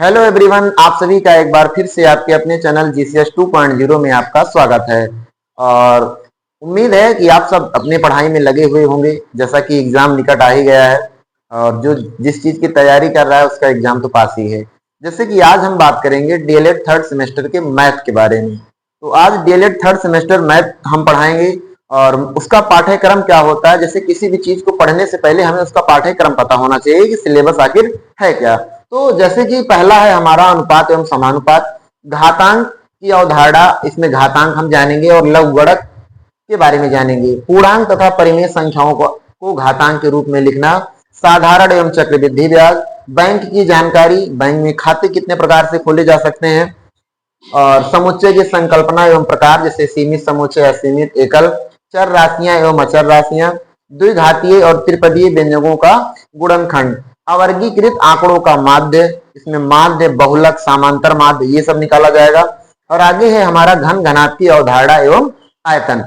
Hello everyone, आप सभी का एक बार फिर से आपके अपने चैनल जीसीएस 2.0 में आपका स्वागत है। और उम्मीद है कि आप सब अपने पढ़ाई में लगे हुए होंगे, जैसा कि एग्जाम निकट आ ही गया है और जो जिस चीज की तैयारी कर रहा है उसका एग्जाम तो पास ही है। जैसे कि आज हम बात करेंगे डीएलएड थर्ड सेमेस्टर के मैथ के बारे में। तो आज डीएलएड थर्ड सेमेस्टर मैथ हम पढ़ाएंगे और उसका पाठ्यक्रम क्या होता है। जैसे किसी भी चीज को पढ़ने से पहले हमें उसका पाठ्यक्रम पता होना चाहिए कि सिलेबस आखिर है क्या। तो जैसे कि पहला है हमारा अनुपात एवं समानुपात। घातांक की अवधारणा, इसमें घातांक हम जानेंगे और लघुगणक के बारे में जानेंगे। पूर्णांक तथा परिमेय संख्याओं को घातांक के रूप में लिखना। साधारण एवं चक्रवृद्धि ब्याज। बैंक की जानकारी, बैंक में खाते कितने प्रकार से खोले जा सकते हैं। और समुच्चय की संकल्पना एवं प्रकार, जैसे सीमित समुच्चय, असीमित, एकल। चर राशियां एवं अचर राशियां। द्विघातीय और त्रिपदीय व्यंजकों का गुणनखंड। अवर्गीकृत आंकड़ों का माध्य, इसमें माध्य, बहुलक, समांतर माध्य, ये सब निकाला जाएगा। और आगे है हमारा घन घनात्तीय अवधारणा एवं आयतन।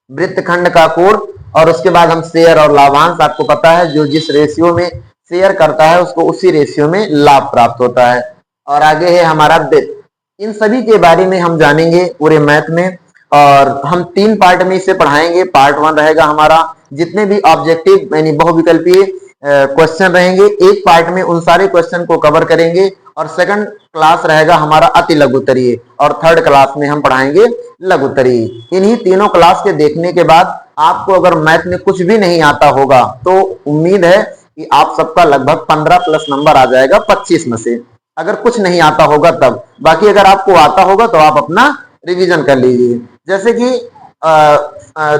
वृत्तखंड का कोण। और उसके बाद हम शेयर और लाभांश, आपको पता है जो जिस रेशियो में शेयर करता है उसको उसी रेशियो में लाभ प्राप्त होता है। और आगे है हमारा वृत्त। इन सभी के बारे में हम जानेंगे पूरे मैथ में और हम 3 पार्ट में इसे पढ़ाएंगे। पार्ट 1 रहेगा हमारा जितने भी ऑब्जेक्टिव यानी बहुविकल्पीय क्वेश्चन रहेंगे, एक पार्ट में उन सारे क्वेश्चन को कवर करेंगे। और सेकंड क्लास रहेगा हमारा अति लघुत्तरीय और थर्ड क्लास में हम पढ़ाएंगे लघुत्तरीय। इन्हीं तीनों क्लास के देखने के बाद आपको अगर मैथ में कुछ भी नहीं आता होगा तो उम्मीद है कि आप सबका लगभग 15 प्लस नंबर आ जाएगा 25 में से, अगर कुछ नहीं आता होगा तब। बाकी अगर आपको आता होगा तो आप अपना रिवीजन कर लीजिए। जैसे कि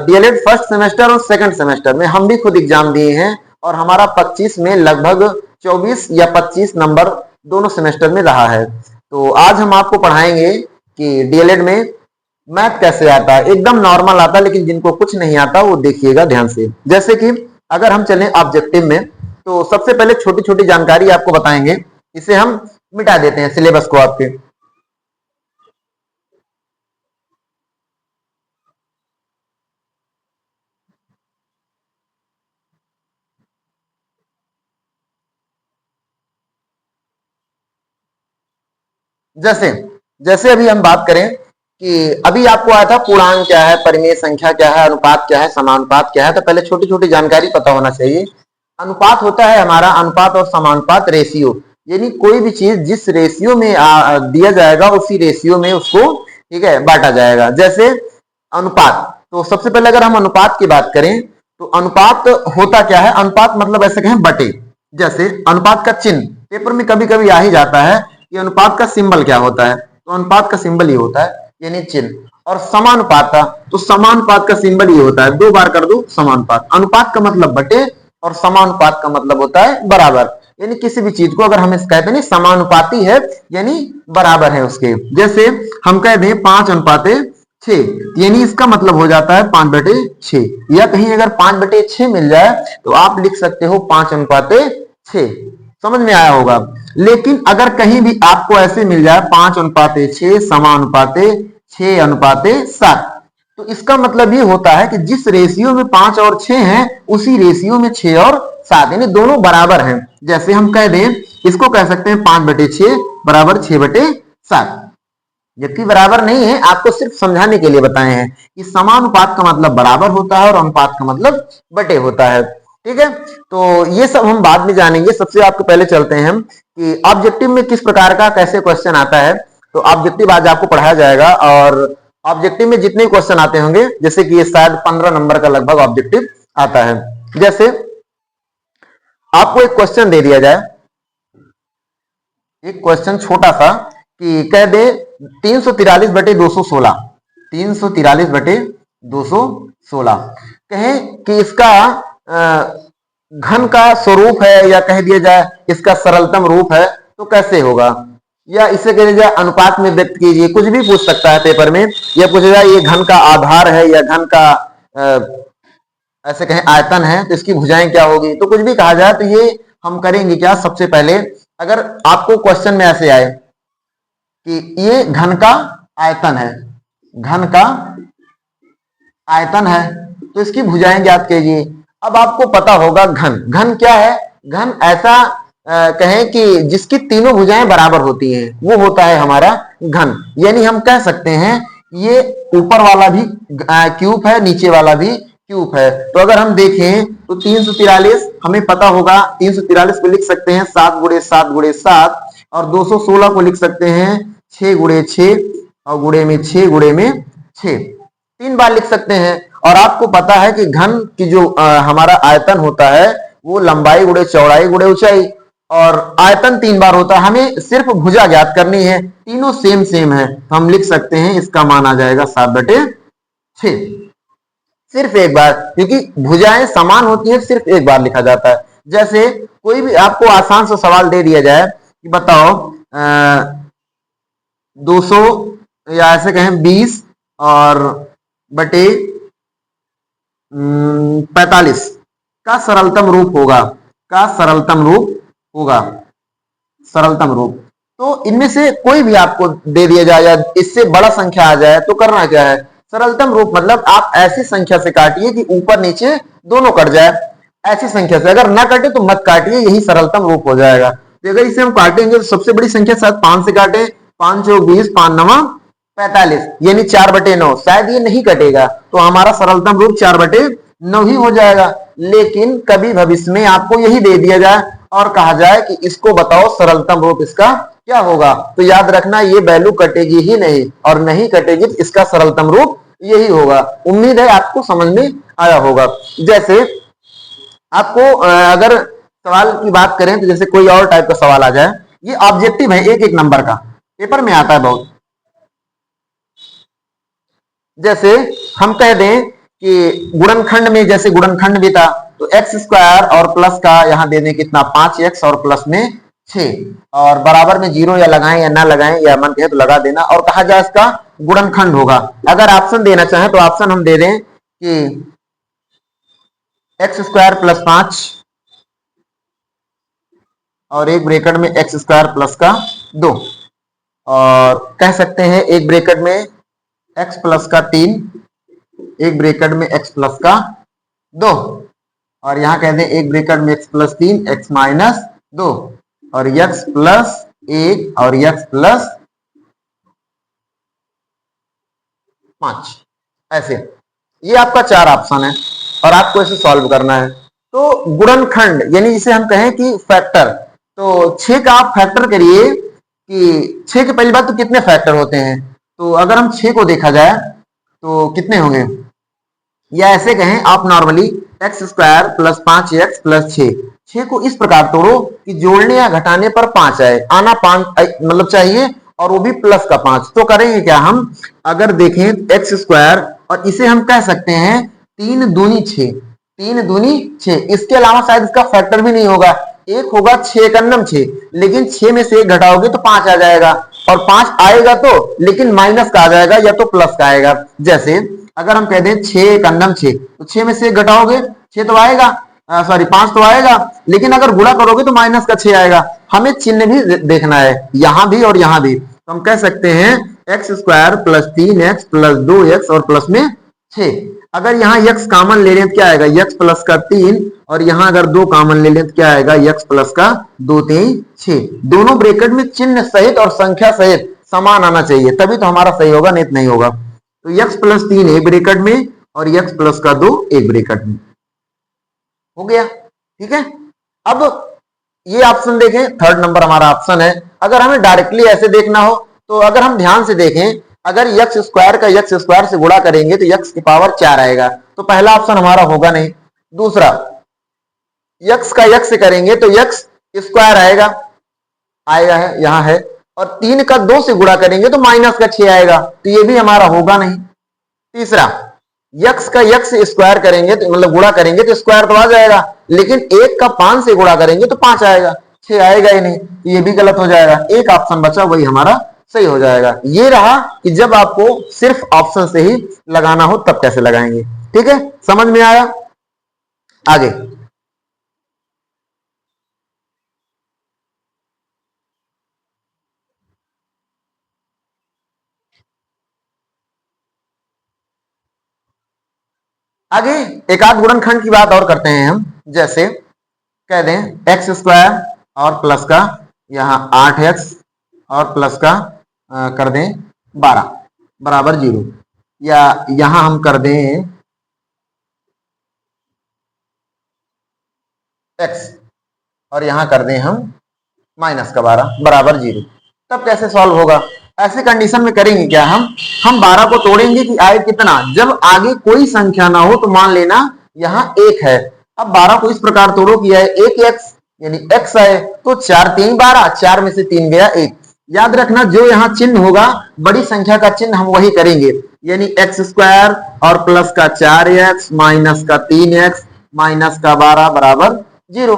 डीएलएड फर्स्ट सेमेस्टर और सेकंड सेमेस्टर में हम भी खुद एग्जाम दिए हैं और हमारा 25 में लगभग 24 या 25 नंबर दोनों सेमेस्टर में रहा है। तो आज हम आपको पढ़ाएंगे कि डीएलएड में मैथ कैसे आता है। एकदम नॉर्मल आता है, लेकिन जिनको कुछ नहीं आता वो देखिएगा ध्यान से। जैसे कि अगर हम चलें ऑब्जेक्टिव में, तो सबसे पहले छोटी छोटी जानकारी आपको बताएंगे, इसे हम मिटा देते हैं सिलेबस को आपके। जैसे जैसे अभी हम बात करें कि अभी आपको आया था पूर्णांक क्या है, परिमेय संख्या क्या है, अनुपात क्या है, समानुपात क्या है। तो पहले छोटी छोटी जानकारी पता होना चाहिए। अनुपात होता है हमारा, अनुपात और समानुपात रेशियो, यानी कोई भी चीज जिस रेशियो में दिया जाएगा उसी रेशियो में उसको, ठीक है, बांटा जाएगा। जैसे अनुपात, तो सबसे पहले अगर हम अनुपात की बात करें तो अनुपात होता क्या है। अनुपात मतलब ऐसे कहें बटे। जैसे अनुपात का चिन्ह पेपर में कभी कभी आ ही जाता है कि अनुपात का सिंबल क्या होता है, तो अनुपात का सिंबल ये होता है, यानी चिन्ह। और समानुपात का, तो समानुपात का सिंबल ये होता है, 2 बार कर दो समानुपात। अनुपात का मतलब बटे और समानुपात का मतलब होता है बराबर। यानी किसी भी चीज को अगर हम कहते हैं समानुपाती है यानी बराबर है उसके। जैसे हम कह दें 5:6, यानी इसका मतलब हो जाता है 5/6। या कहीं अगर 5/6 मिल जाए तो आप लिख सकते हो 5:6। समझ में आया होगा। लेकिन अगर कहीं भी आपको ऐसे मिल जाए 5:6 समानुपाते 6:7, तो इसका मतलब ये होता है कि जिस रेशियो में 5 और 6 हैं उसी रेशियो में 6 और 7, यानी दोनों बराबर हैं। जैसे हम कह दें, इसको कह सकते हैं 5/6 बराबर 6/7, जबकि बराबर नहीं है, आपको सिर्फ समझाने के लिए बताए हैं कि समानुपात का मतलब बराबर होता है और अनुपात का मतलब बटे होता है। ठीक है, तो ये सब हम बाद में जानेंगे। सबसे आपको पहले चलते हैं हम कि ऑब्जेक्टिव में किस प्रकार का कैसे क्वेश्चन आता है। तो ऑब्जेक्टिव आज आपको पढ़ाया जाएगा और ऑब्जेक्टिव में जितने क्वेश्चन आते होंगे, जैसे कि ये शायद 15 नंबर का लगभग ऑब्जेक्टिव आता है। जैसे आपको एक क्वेश्चन दे दिया जाए, एक क्वेश्चन छोटा सा कि कह दे 343/216, 343/216 कहें कि इसका घन का स्वरूप है, या कह दिया जाए इसका सरलतम रूप है, तो कैसे होगा। या इसे कह दिया जाए अनुपात में व्यक्त कीजिए, कुछ भी पूछ सकता है पेपर में। या पूछा जाए ये घन का आधार है या घन का ऐसे कहें आयतन है, तो इसकी भुजाएं क्या होगी, तो कुछ भी कहा जाए। तो ये हम करेंगे क्या, सबसे पहले अगर आपको क्वेश्चन में ऐसे आए कि ये घन का आयतन है, घन का आयतन है, तो इसकी भुजाएं ज्ञात कीजिए। अब आपको पता होगा घन, घन क्या है, घन ऐसा कहें कि जिसकी तीनों भुजाएं बराबर होती हैं, वो होता है हमारा घन। यानी हम कह सकते हैं ये ऊपर वाला भी क्यूब है, नीचे वाला भी क्यूब है। तो अगर हम देखें तो 343 हमें पता होगा, 343 को लिख सकते हैं 7 गुणे 7 गुणे 7, और 216 को लिख सकते हैं 6 गुणे 6, और गुणे में 6 गुणे में 6, 3 बार लिख सकते हैं। और आपको पता है कि घन की जो हमारा आयतन होता है वो लंबाई गुणे चौड़ाई गुणे ऊंचाई, और आयतन 3 बार होता है। हमें सिर्फ भुजा ज्ञात करनी है, तीनों सेम सेम है, तो हम लिख सकते हैं इसका मान आ जाएगा 7/6। सिर्फ एक बार, क्योंकि भुजाएं समान होती हैं, सिर्फ एक बार लिखा जाता है। जैसे कोई भी आपको आसान सा सवाल दे दिया जाए कि बताओ 200 या ऐसे कहें 20 और बटे 45 का सरलतम रूप होगा, का सरलतम रूप होगा, सरलतम रूप। तो इनमें से कोई भी आपको दे दिया जाए या इससे बड़ा संख्या आ जाए तो करना क्या है, सरलतम रूप मतलब आप ऐसी संख्या से काटिए कि ऊपर नीचे दोनों कट जाए। ऐसी संख्या से, अगर ना कटे तो मत काटिए, यही सरलतम रूप हो जाएगा। तो अगर इसे हम काटेंगे तो सबसे बड़ी संख्या शायद 5 से काटे, 5 चौक 20, 5 नवा 45, यानी 4/9, शायद ये नहीं कटेगा, तो हमारा सरलतम रूप 4/9 ही हो जाएगा। लेकिन कभी भविष्य में आपको यही दे दिया जाए और कहा जाए कि इसको बताओ सरलतम रूप इसका क्या होगा, तो याद रखना ये वैल्यू कटेगी ही नहीं, और नहीं कटेगी तो इसका सरलतम रूप यही होगा। उम्मीद है आपको समझ में आया होगा। जैसे आपको अगर सवाल की बात करें तो जैसे कोई और टाइप का सवाल आ जाए, ये ऑब्जेक्टिव है, एक एक नंबर का, पेपर में आता है बहुत। जैसे हम कह दें कि गुणनखंड में, जैसे गुणनखंड भी था तो एक्स स्क्वायर और प्लस का यहां दे दें कितना 5x और प्लस में 6, और बराबर में 0 या लगाएं या ना लगाएं, या मन कहे तो लगा देना, और कहा जाए इसका गुणनखंड होगा। अगर ऑप्शन देना चाहें तो ऑप्शन हम दे दें कि एक्स स्क्वायर प्लस 5 और एक ब्रैकेट में एक्स स्क्वायर प्लस का 2, और कह सकते हैं एक ब्रैकेट में एक्स प्लस का 3, एक ब्रैकेट में एक्स प्लस का 2, और यहां कह दें एक ब्रैकेट में एक्स प्लस 3 एक्स माइनस 2, और एक्स प्लस 1 और एक्स प्लस 5। ऐसे ये आपका 4 ऑप्शन है और आपको इसे सॉल्व करना है। तो गुणनखंड यानी जिसे हम कहें कि फैक्टर, तो 6 का आप फैक्टर करिए कि 6 के पहली बात तो कितने फैक्टर होते हैं, तो अगर हम 6 को देखा जाए तो कितने होंगे, या ऐसे कहें आप normally x square plus 5x plus 6 को इस प्रकार तोड़ो कि जोड़ने या घटाने पर 5 आए, आना 5 मतलब चाहिए, और वो भी प्लस का 5। तो करेंगे क्या हम, अगर देखें एक्स स्क्वायर, और इसे हम कह सकते हैं 3 दूनी 6, 3 दूनी 6, इसके अलावा शायद इसका फैक्टर भी नहीं होगा। एक होगा 6 का नम 6, लेकिन 6 में से 1 घटाओगे तो 5 आ जाएगा, और 5 आएगा तो लेकिन माइनस का आ जाएगा या तो प्लस का आएगा। जैसे अगर हम कह दें 6 का नम 6, तो 6 में से 1 घटाओगे 6 तो आएगा, सॉरी 5 तो आएगा, लेकिन अगर गुणा करोगे तो माइनस का 6 आएगा। हमें चिन्ह भी देखना है, यहां भी और यहां भी। तो हम कह सकते हैं x square plus 3x plus 2x और प्लस में 6। अगर यहाँ x कॉमन ले लें तो क्या आएगा, x प्लस का 3, और यहां अगर 2 कॉमन ले लें तो क्या आएगा, x प्लस का 2 3 6। दोनों ब्रैकेट में चिन्ह सहित और संख्या सहित समान आना चाहिए, तभी तो हमारा सही होगा, नहीं तो नहीं होगा। तो x प्लस 3 एक ब्रैकेट में और x प्लस का 2 एक ब्रैकेट में हो गया। ठीक है, अब ये ऑप्शन देखें, थर्ड नंबर हमारा ऑप्शन है। अगर हमें डायरेक्टली ऐसे देखना हो तो अगर हम ध्यान से देखें, अगर एक्स स्क्वायर का एक्स स्क्वायर से गुणा करेंगे तो एक्स की पावर 4 आएगा, तो पहला ऑप्शन हमारा होगा नहीं। दूसरा, एक्स का एक्स से करेंगे तो एक्स स्क्वायर आएगा, आएगा है यहां है, और 3 का 2 से गुणा करेंगे तो माइनस का 6 आएगा, तो ये भी हमारा होगा नहीं। तीसरा, यक्स का यक्स स्क्वायर करेंगे तो मतलब गुणा करेंगे तो स्क्वायर तो आ जाएगा, लेकिन 1 का 5 से गुणा करेंगे तो 5 आएगा, 6 आएगा ही नहीं, तो ये भी गलत हो जाएगा। एक ऑप्शन बचा, वही हमारा सही हो जाएगा। ये रहा कि जब आपको सिर्फ ऑप्शन से ही लगाना हो तब कैसे लगाएंगे। ठीक है, समझ में आया? आगे आगे एक आध गुणनखंड की बात और करते हैं हम। जैसे कह दें एक्स स्क्वायर और प्लस का यहाँ 8x और प्लस का कर दें 12 बराबर 0, या यहां हम कर दें x और यहां कर दें हम माइनस का 12 बराबर 0। तब कैसे सॉल्व होगा? ऐसे कंडीशन में करेंगे क्या, हम 12 को तोड़ेंगे कि आए कितना, जब आगे कोई संख्या ना हो तो मान लेना यहाँ 1 है। अब 12 को इस प्रकार तोड़ो कि आए 1x यानी x आए, तो 4 3 12, 4 में से 3 गया 1। याद रखना जो यहाँ चिन्ह होगा बड़ी संख्या का चिन्ह हम वही करेंगे, यानी x स्क्वायर और प्लस का 4x माइनस का 3x माइनस का 12 बराबर 0।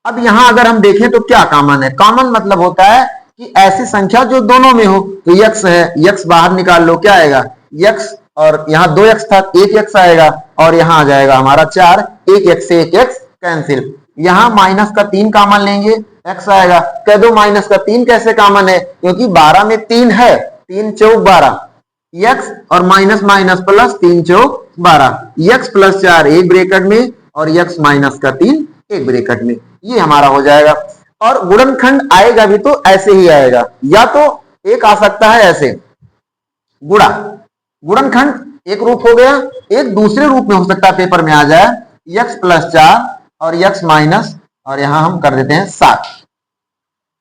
अब यहां अगर हम देखें तो क्या कॉमन है? कॉमन मतलब होता है कि ऐसी संख्या जो दोनों में हो, तो x है, x बाहर निकाल लो, क्या आएगा x, और यहाँ 2x था 1x आएगा, और यहाँ आ जाएगा हमारा 4, 1x से 1x कैंसिल। यहाँ माइनस का 3 कॉमन लेंगे, x आएगा। कह दो माइनस का 3 कैसे कॉमन है? क्योंकि 12 में 3 है, 3 चौक 12, x और माइनस माइनस प्लस 3 चौक 12, x प्लस 4 एक ब्रैकेट में और x माइनस का 3 एक ब्रैकेट में, ये हमारा हो जाएगा। और गुणनखंड आएगा भी तो ऐसे ही आएगा, या तो एक आ सकता है ऐसे गुणा, गुणनखंड एक रूप हो गया, एक दूसरे रूप में हो सकता है पेपर में आ जाए x प्लस 4 और x माइनस, और यहां हम कर देते हैं 7,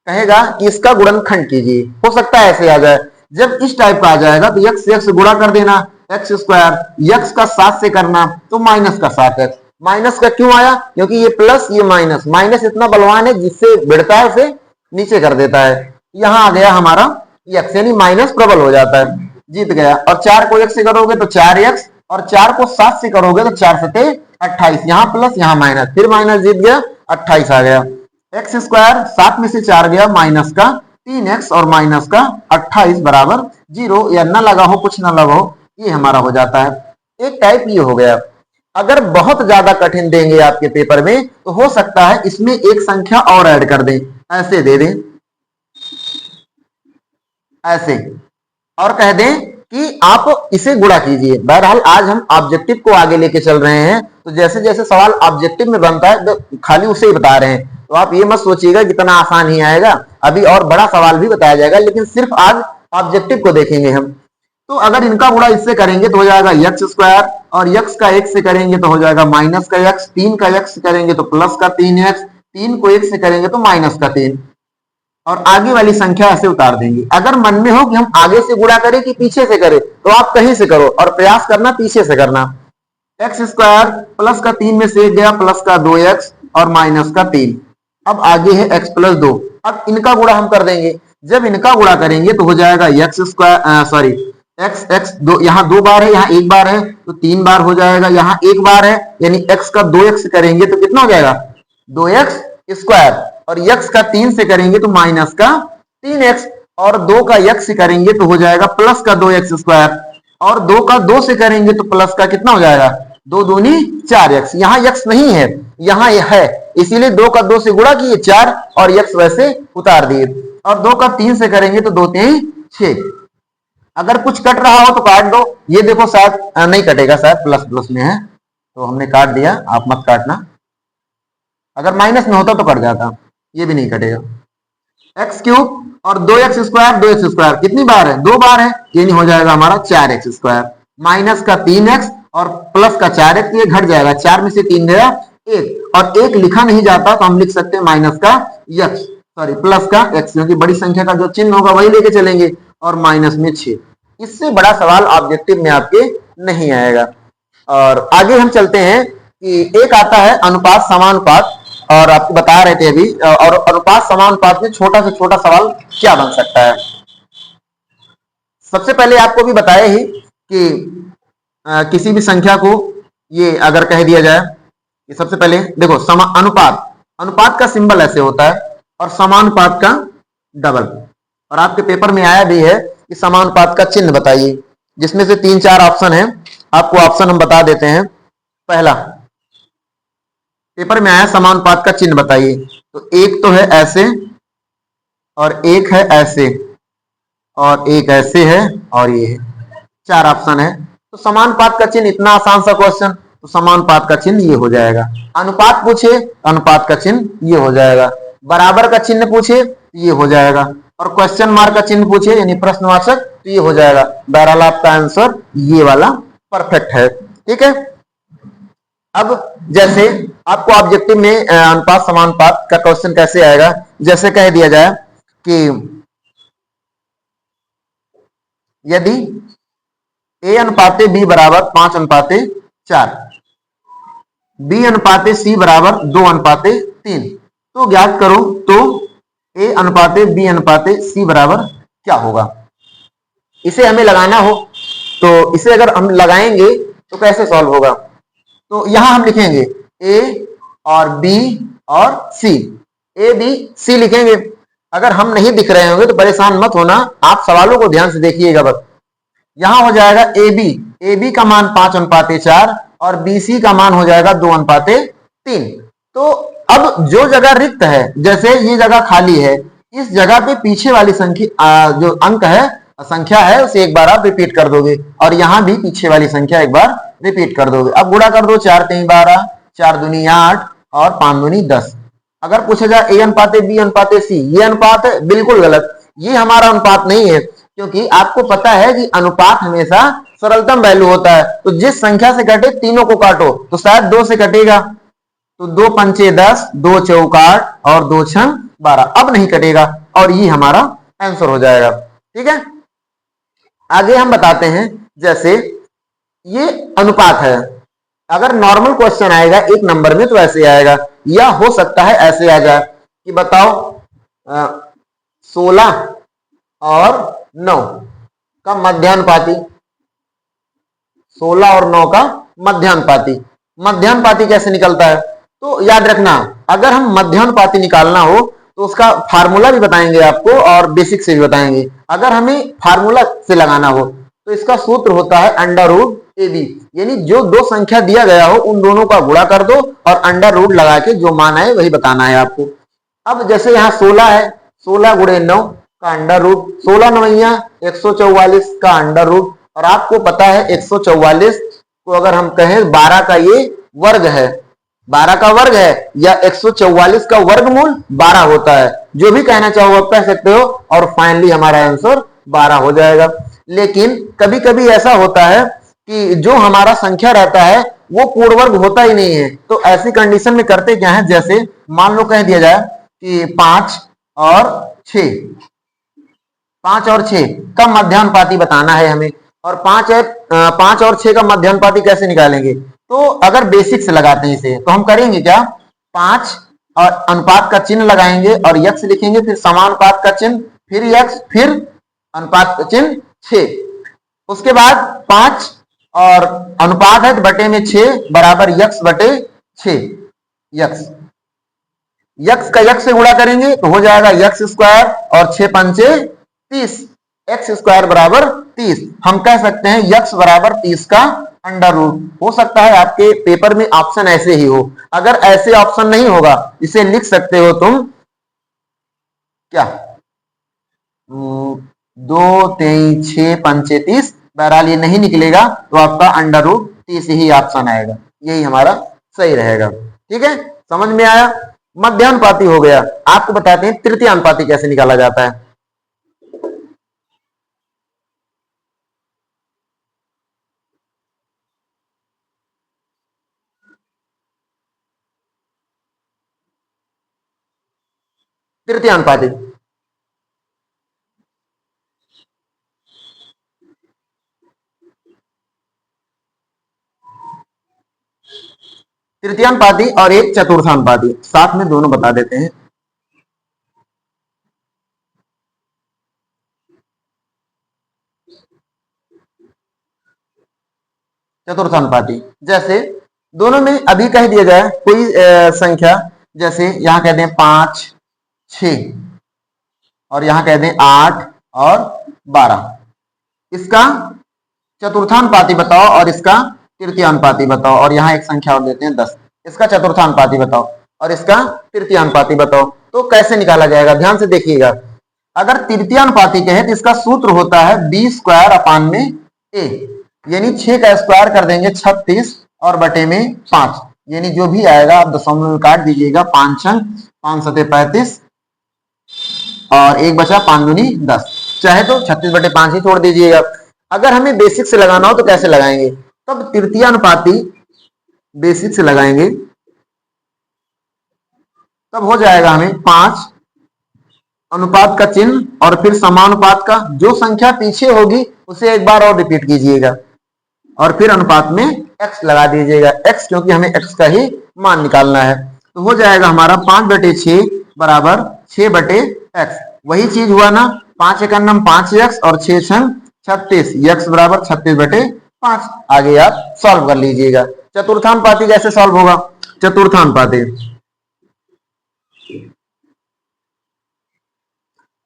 कहेगा कि इसका गुणनखंड कीजिए, हो सकता है ऐसे आ जाए। जब इस टाइप का आ जाएगा तो x से x गुणा कर देना, x स्क्वायर, x का 7 से करना तो माइनस का 7x। माइनस का क्यों आया? क्योंकि ये प्लस ये माइनस, माइनस इतना बलवान है जिससे बढ़ता है उसे नीचे कर देता है। यहां आ गया हमारा x, यानी माइनस प्रबल हो जाता है, जीत गया। और 4 को 1 से करोगे तो 4x, और 4 को 7 से करोगे तो 4 सते 28, यहाँ प्लस यहाँ माइनस, फिर माइनस, जीत गया 28 आ गया। एक्स स्क्वायर 7 में से 4 गया माइनस का 3x और माइनस का 28 बराबर 0, या न लगा हो कुछ न लगा हो, ये हमारा हो जाता है। एक टाइप ये हो गया। अगर बहुत ज्यादा कठिन देंगे आपके पेपर में तो हो सकता है इसमें एक संख्या और ऐड कर दें, ऐसे दे दें, ऐसे, और कह दें कि आप इसे गुणा कीजिए। बहरहाल आज हम ऑब्जेक्टिव को आगे लेके चल रहे हैं, तो जैसे जैसे सवाल ऑब्जेक्टिव में बनता है तो खाली उसे ही बता रहे हैं, तो आप ये मत सोचिएगा कितना आसान ही आएगा, अभी और बड़ा सवाल भी बताया जाएगा, लेकिन सिर्फ आज ऑब्जेक्टिव को देखेंगे हम। तो अगर इनका गुणा इससे करेंगे तो हो जाएगा x स्क्वायर, और x का 1 से करेंगे तो हो जाएगा माइनस का x, 3 का x से करेंगे तो प्लस का 3x, 3 को 1 से करेंगे तो माइनस का 3, और आगे वाली संख्या ऐसे उतार देंगे। अगर मन में हो कि हम आगे से गुणा करें कि पीछे से करें, तो आप कहीं से करो, और प्रयास करना पीछे से करना। x स्क्वायर प्लस का 3 में से 1 गया, प्लस का 2x और माइनस का 3, अब आगे है x प्लस 2। अब इनका गुणा हम कर देंगे, जब इनका गुणा करेंगे तो हो जाएगा x स्क्वायर, सॉरी x दो, यहाँ 2 बार है, यहाँ 1 बार है तो 3 बार हो जाएगा, यहाँ 1 बार है, यानी x का 2x करेंगे तो कितना हो जाएगा 2x स्क्वायर, और x का 3 से करेंगे तो माइनस का 3x, और 2 का x से करेंगे तो हो जाएगा प्लस का 2x स्क्वायर, और 2 का 2 से करेंगे तो प्लस का कितना हो जाएगा 2 दूनी 4x। यहाँ x नहीं है, यहाँ यह है, इसीलिए 2 का 2 से गुणा किए 4 और x वैसे उतार दिए, और 2 का 3 से करेंगे तो 2 3 6। अगर कुछ कट रहा हो तो काट दो, ये देखो शायद नहीं कटेगा, शायद प्लस प्लस में है तो हमने काट दिया, आप मत काटना, अगर माइनस में होता तो कट जाता, ये भी नहीं कटेगा। एक्स क्यूब और 2x स्क्वायर, 2x स्क्वायर कितनी बार है 2 बार है, यानी हो जाएगा हमारा 4x स्क्वायर, माइनस का 3x और प्लस का 4x, ये घट जाएगा, 4 में से 3 गया 1, और 1 लिखा नहीं जाता तो हम लिख सकते हैं माइनस का x, सॉरी प्लस का x, क्योंकि बड़ी संख्या का जो चिन्ह होगा वही लेके चलेंगे, और माइनस में 6। इससे बड़ा सवाल ऑब्जेक्टिव में आपके नहीं आएगा। और आगे हम चलते हैं कि एक आता है अनुपात समानुपात, और आपको बता रहे थे अभी, और अनुपात समानुपात में छोटा से छोटा सवाल क्या बन सकता है। सबसे पहले आपको भी बताया ही कि किसी भी संख्या को ये अगर कह दिया जाए कि सबसे पहले देखो अनुपात, अनुपात का सिंबल ऐसे होता है, और समानुपात का डबल, और आपके पेपर में आया भी है कि समानुपात का चिन्ह बताइए, जिसमें से 3-4 ऑप्शन है, आपको ऑप्शन हम बता देते हैं। पहला पेपर में आया समानुपात का चिन्ह बताइए, तो एक तो है ऐसे, और एक है ऐसे, और एक ऐसे है, और ये है, 4 ऑप्शन है। तो समानुपात का चिन्ह, इतना आसान सा क्वेश्चन, तो समानुपात का चिन्ह ये हो जाएगा। अनुपात पूछे, अनुपात का चिन्ह ये हो जाएगा। बराबर का चिन्ह पूछे तो ये हो जाएगा, और क्वेश्चन मार्क का चिन्ह पूछे यानी प्रश्नवाचक तो ये हो जाएगा। बहरहाल आपका आंसर ये वाला परफेक्ट है। ठीक है, अब जैसे आपको ऑब्जेक्टिव में अनुपात समानुपात का क्वेश्चन कैसे आएगा, जैसे कह दिया जाए कि यदि ए अनुपाते बी बराबर 5 अनुपाते 4, बी अनुपाते सी बराबर 2 अनुपाते 3, तो ज्ञात करो तो ए अनुपाते बी अनुपाते सी बराबर क्या होगा। इसे हमें लगाना हो तो इसे अगर हम लगाएंगे तो कैसे सॉल्व होगा, तो यहां हम लिखेंगे ए और बी और सी, ए बी सी लिखेंगे। अगर हम नहीं दिख रहे होंगे तो परेशान मत होना, आप सवालों को ध्यान से देखिएगा बस। यहां हो जाएगा ए बी का मान 5 अनुपाते 4 और बी सी का मान हो जाएगा 2 अनुपाते 3। तो अब जो जगह रिक्त है, जैसे ये जगह खाली है, इस जगह पे पीछे वाली संख्या जो अंक है संख्या है उसे एक बार आप रिपीट कर दोगे, और यहां भी पीछे वाली संख्या एक बार रिपीट कर दोगे। अब गुणा कर दो, 4 3 12, 4 दूनी 8 और 5 दूनी 10। अगर पूछा जाए ए अनुपाते बी अनुपाते सी, ये अनुपात है, बिल्कुल गलत, ये हमारा अनुपात नहीं है, क्योंकि आपको पता है कि अनुपात हमेशा सरलतम वैल्यू होता है। तो जिस संख्या से कटे तीनों को काटो, तो शायद 2 से कटेगा, तो 2 पंचे 10, 2 चौक 8 और 2 छंग 12, अब नहीं कटेगा और ये हमारा आंसर हो जाएगा। ठीक है, आगे हम बताते हैं, जैसे ये अनुपात है, अगर नॉर्मल क्वेश्चन आएगा एक नंबर में तो ऐसे आएगा, या हो सकता है ऐसे आ जाए कि बताओ 16 और 9 का मध्यानुपाती, 16 और 9 का मध्यानुपाती। मध्यानुपाती कैसे निकलता है, तो याद रखना, अगर हम मध्यानुपाती निकालना हो तो उसका फार्मूला भी बताएंगे आपको और बेसिक से भी बताएंगे। अगर हमें फार्मूला से लगाना हो तो इसका सूत्र होता है अंडर रूट ए बी, यानी जो दो संख्या दिया गया हो उन दोनों का गुणा कर दो और अंडर रूट लगा के जो मान आए वही बताना है आपको। अब जैसे यहाँ 16 है, 16 गुणे 9 का अंडर रूट, 16 नवैया 144 का अंडर रूट, और आपको पता है 144 को अगर हम कहें 12 का ये वर्ग है, 12 का वर्ग है, या 144 का वर्गमूल 12 होता है, जो भी कहना चाहो आप कह सकते हो, और फाइनली हमारा आंसर 12 हो जाएगा। लेकिन कभी कभी ऐसा होता है कि जो हमारा संख्या रहता है वो पूर्ण वर्ग होता ही नहीं है, तो ऐसी कंडीशन में करते क्या है, जैसे मान लो कह दिया जाए कि 5 और 6, 5 और 6 का मध्यानुपाती बताना है हमें, और 5 और 6 का मध्यानुपाती कैसे निकालेंगे, तो अगर बेसिक से लगाते हैं इसे तो हम करेंगे क्या, 5 और अनुपात का चिन्ह लगाएंगे और यक्स लिखेंगे, फिर समानुपात का चिन्ह, फिर यक्स, फिर अनुपात का चिन्ह 6। उसके बाद 5 और अनुपात है तो बटे में 6 बराबर यक्स बटे 6, यक्स, यक्स का यक्स से गुणा करेंगे तो हो जाएगा यक्स स्क्वायर, और 6 पंचे 30, एक्स स्क्वायर बराबर 30। हम कह सकते हैं यक्स बराबर 30 का अंडर रूट। हो सकता है आपके पेपर में ऑप्शन ऐसे ही हो, अगर ऐसे ऑप्शन नहीं होगा इसे लिख सकते हो तुम क्या, 2 3 6 पंचे 30, बहरहाल ये नहीं निकलेगा तो आपका अंडर रूट 30 ही ऑप्शन आएगा, यही हमारा सही रहेगा। ठीक है, समझ में आया। मध्यानुपाती हो गया, आपको बताते हैं तृतीयानुपाती कैसे निकाला जाता है। तृतीयानुपाती, तृतीयानुपाती और एक चतुर्थानुपाती, साथ में दोनों बता देते हैं। चतुर्थानुपाती, जैसे दोनों में अभी कह दिया जाए कोई संख्या, जैसे यहां कहते हैं 5 6 और यहां कहते हैं 8 और 12, इसका चतुर्थानुपाती बताओ और इसका तृतीयानुपाती बताओ, और यहाँ एक संख्या और देते हैं 10, इसका चतुर्थानुपाती बताओ और इसका तृतीयानुपाती बताओ। तो कैसे निकाला जाएगा, ध्यान से देखिएगा। अगर तृतीयानुपाती कहे तो इसका सूत्र होता है बी स्क्वायर अपान में ए, यानी 6 का स्क्वायर कर देंगे 36 और बटे में 5, यानी जो भी आएगा आप दशमलव में काट दीजिएगा, 5 छंग 5 सते 35 और एक बचा 5 दूनी 10, चाहे तो 36/5 ही छोड़ दीजिएगा। अगर हमें बेसिक से लगाना हो तो कैसे लगाएंगे, तब तृतीय अनुपाती बेसिक से लगाएंगे, तब हो जाएगा हमें 5 अनुपात का चिन्ह और फिर समानुपात का, जो संख्या पीछे होगी उसे एक बार और रिपीट कीजिएगा और फिर अनुपात में x लगा दीजिएगा, x क्योंकि हमें x का ही मान निकालना है। तो हो जाएगा हमारा 5/6 बराबर 6/x। वही चीज हुआ ना, 5 एक 5x और 6 छंग 36, x बराबर 36/5। आगे आप सॉल्व कर लीजिएगा। चतुर्थानुपाती कैसे सॉल्व होगा, चतुर्थानुपाती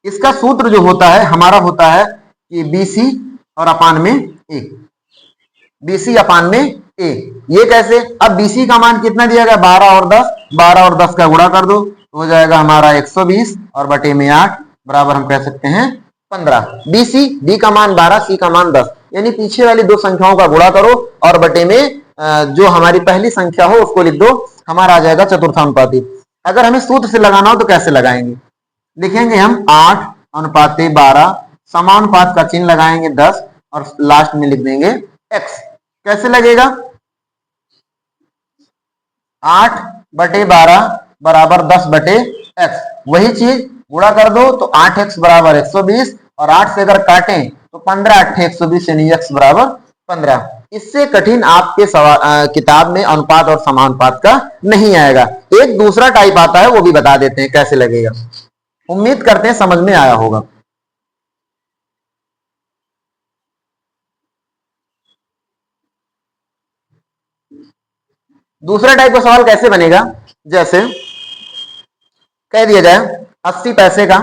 इसका सूत्र जो होता है हमारा होता है कि BC और अपान में A, BC अपान में A। ये कैसे, अब BC का मान कितना दिया गया, 12 और 10, 12 और 10 का गुणा कर दो तो हो जाएगा हमारा 120 और बटे में 8 बराबर हम कह सकते हैं 15। BC, B का मान 12, C का मान 10, यानी पीछे वाली दो संख्याओं का गुणा करो और बटे में जो हमारी पहली संख्या हो उसको लिख दो, हमारा आ जाएगा चतुर्थानुपाती। अगर हमें सूत्र से लगाना हो तो कैसे लगाएंगे, लिखेंगे हम 8/12, समानुपात का चिन्ह लगाएंगे 10 और लास्ट में लिख देंगे x। कैसे लगेगा, 8/12 बराबर 10/x, वही चीज गुणा कर दो तो 8x बराबर 120 और 8 से अगर काटें तो 15 8 120 यानी x बराबर 15। इससे कठिन आपके किताब में अनुपात और समानुपात का नहीं आएगा। एक दूसरा टाइप आता है वो भी बता देते हैं कैसे लगेगा, उम्मीद करते हैं समझ में आया होगा। दूसरा टाइप का सवाल कैसे बनेगा, जैसे कह दिया जाए 80 पैसे का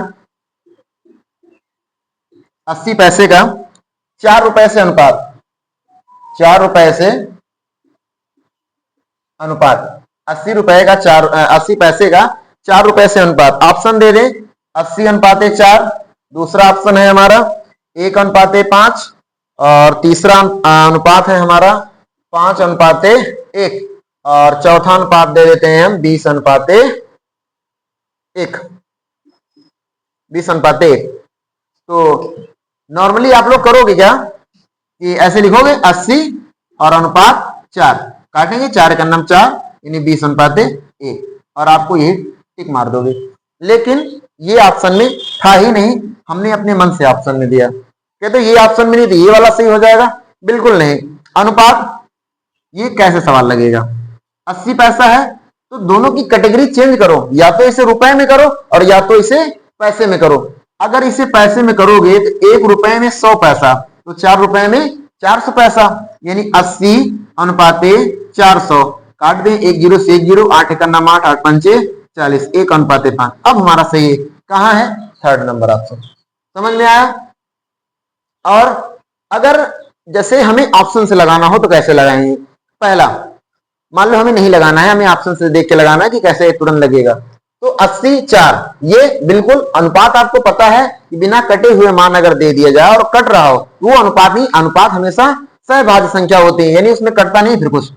4 रुपए से अनुपात, 4 रुपए से अनुपात 80 रुपए का 80 पैसे का 4 रुपए से अनुपात। ऑप्शन दे दे, 80/4, दूसरा ऑप्शन है हमारा 1/5 और तीसरा अनुपात है हमारा 5/1 और चौथा अनुपात दे देते हैं हम 20/1, 20/1। तो नॉर्मली आप लोग करोगे क्या कि ऐसे लिखोगे 80 और अनुपात 4, काटेंगे 4 का 4 यानी 20/1 और आपको ये टिक मार दोगे। लेकिन ये ऑप्शन में था ही नहीं, हमने अपने मन से ऑप्शन में दिया, कहते ये ऑप्शन में नहीं तो ये वाला सही हो जाएगा, बिल्कुल नहीं। अनुपात ये कैसे सवाल लगेगा, 80 पैसा है तो दोनों की कैटेगरी चेंज करो, या तो इसे रुपए में करो और या तो इसे पैसे में करो। अगर इसे पैसे में करोगे तो 1 रुपए में 100 पैसा, तो 4 रुपए में 400 पैसा, यानी 80/400। काट दें 1 0 से 1 0, 8 1 8, 8 5 40, 1/5। अब हमारा सही है, कहाँ है, थर्ड नंबर ऑप्शन। समझ में आया। और अगर जैसे हमें ऑप्शन से लगाना हो तो कैसे लगाएंगे, पहला मान लो हमें नहीं लगाना है, हमें ऑप्शन से देख के लगाना है कि कैसे तुरंत लगेगा। तो 80/4 ये बिल्कुल अनुपात आपको पता है कि बिना कटे हुए मान अगर दे दिया जाए और कट रहा हो वो अनुपात नहीं, अनुपात हमेशा सहभाज्य संख्या होती है, यानी उसमें कटता नहीं फिर कुछ।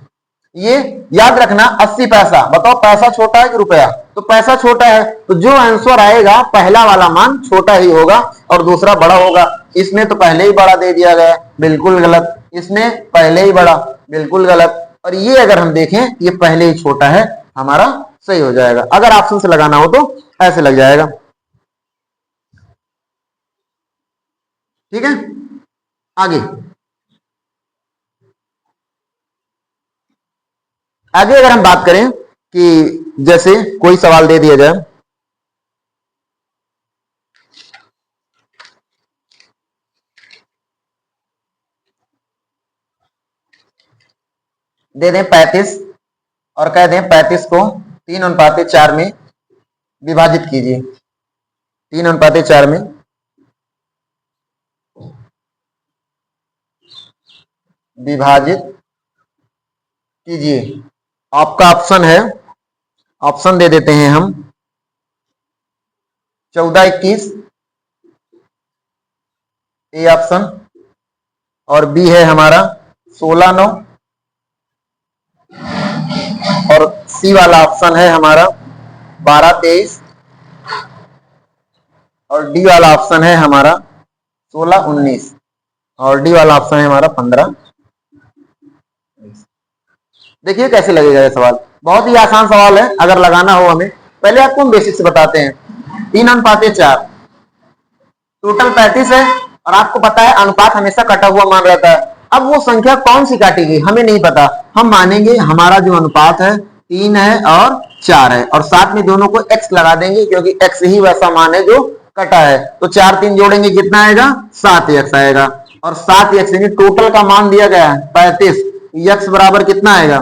ये याद रखना 80 पैसा, बताओ पैसा छोटा है कि रुपया, तो पैसा छोटा है तो जो आंसर आएगा पहला वाला मान छोटा ही होगा और दूसरा बड़ा होगा। इसमें तो पहले ही बड़ा दे दिया गया, बिल्कुल गलत। इसमें पहले ही बड़ा, बिल्कुल गलत। और ये अगर हम देखें ये पहले ही छोटा है, हमारा सही हो जाएगा। अगर ऑप्शन से लगाना हो तो ऐसे लग जाएगा, ठीक है। आगे आगे अगर हम बात करें कि जैसे कोई सवाल दे दिया जाए, दे दें 35 और कह दें 35 को 3/4 में विभाजित कीजिए, 3/4 में विभाजित कीजिए। आपका ऑप्शन है, ऑप्शन दे देते हैं हम 14 21 ए ऑप्शन और बी है हमारा 16 9 और सी वाला ऑप्शन है हमारा 12 23 और डी वाला ऑप्शन है हमारा 16 19 और डी वाला ऑप्शन है हमारा 15। देखिए कैसे लगेगा ये सवाल, बहुत ही आसान सवाल है अगर लगाना हो हमें। पहले आपको हम बेसिक से बताते हैं। 3 अनुपात 4, टोटल 35 है और आपको पता है अनुपात हमेशा कटा हुआ मान रहता है। अब वो संख्या कौन सी काटेगी हमें नहीं पता, हम मानेंगे हमारा जो अनुपात है 3 है और 4 है और साथ में दोनों को x लगा देंगे क्योंकि x ही वैसा मान है जो कटा है। तो 4 3 जोड़ेंगे कितना आएगा, 7x आएगा और 7x यानी टोटल का मान दिया गया है 35, x बराबर कितना आएगा